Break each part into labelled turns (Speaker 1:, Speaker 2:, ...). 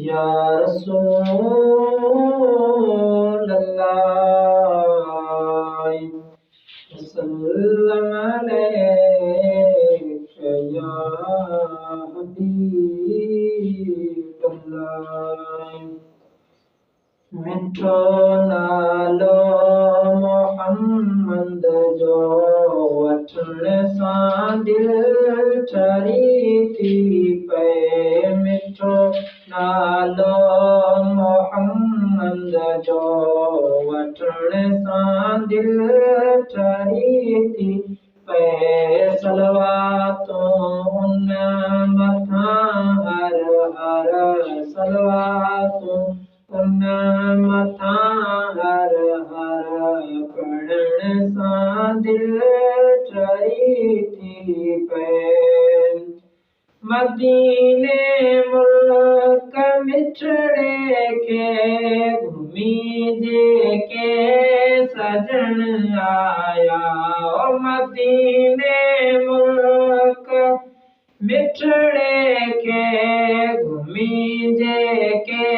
Speaker 1: या रसूल अल्लाह सल्लम अलैका या हबीब अल्लाह मिठो नालो मोहम्मद जो वठण सां दिल ठरी थी पे मिठो नालो मोहम्मद जो वठण सां दिल ठरी थी पे सलवातूं उन मथां हर हर सलवातूं उन मथां हर हर पढ़ण सां दिल ठरी थी पे मदीने मुल्क मिठड़े के घुमी जेके सजण आया मदीने मुल्क मिठड़े के घुमी जेके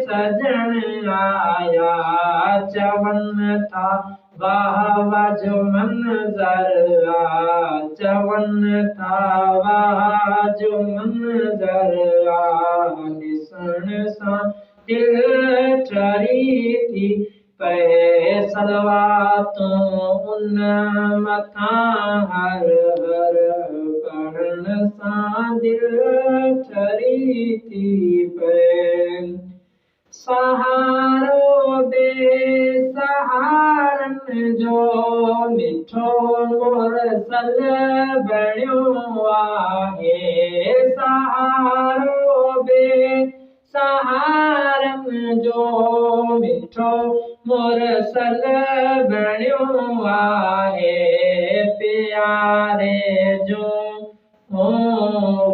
Speaker 1: सजण आया चवन था वाह वाह जो मंज़र चवन था वाह जो मंज़र ॾिसण सां दिल ठरी थी पे सलवातूं उन मथां हर हर पढ़ण सां दिल ठरी थी पे सहारो बेसहारनि जो मिठो मुरसल बणियो आहे सहारो बेसहारनि जो मिठो मुरसल बणियो आहे प्यारे जो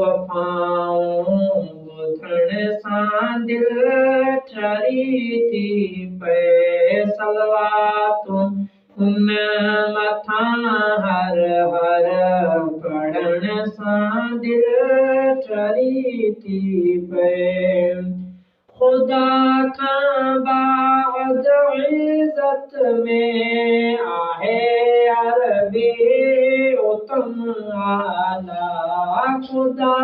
Speaker 1: वफ़ाऊं ॿुधण सां दिल ठरी थी पे सलवातूं उन मथां हर हर पढ़ण सां दिल ठरी थी पे ख़ुदा खां बाद इज़्ज़त में आहे अरबी उतम आला ख़ुदा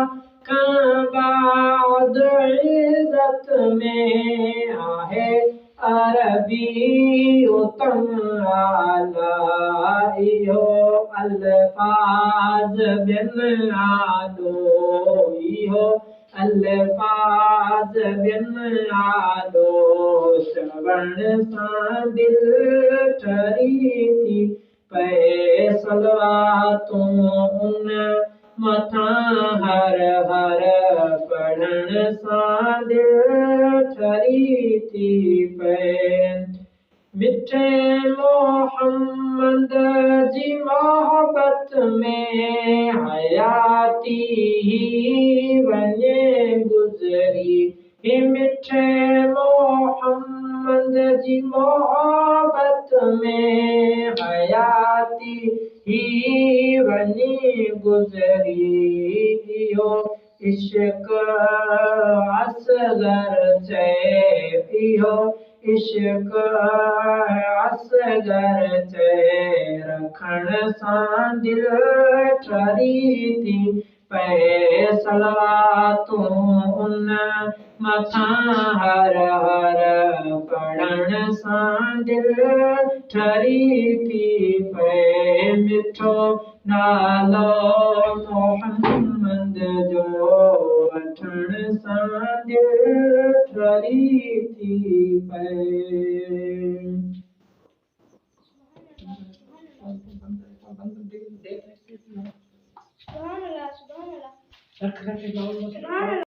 Speaker 1: खां बाद इज़्ज़त में आहे अरबी उतम आला इहो अल्फाज़ ॿियनि आलो इहो अल्फाज़ ॿियनि आलो श्रवण सां दिल ठरी थी पे सलवातूं उन मथां हर हर पढ़ण सां दिल ठरी थी पे मिठे मोहम्मद जी मोहबत में हयाती वञे गुज़री मिठे मोहम्मद जी मोहबत में हयाती वञी गुज़री इहो इश्क असगर चए इहो इश्क असगर चए रखण सां दिल ठरी थी पे सलवातूं उन मथां हर हर पढ़ण सां दिल ठरी थी पे मिठो नालो मोहम्मद जो वठण सां दिल ठरी थी पे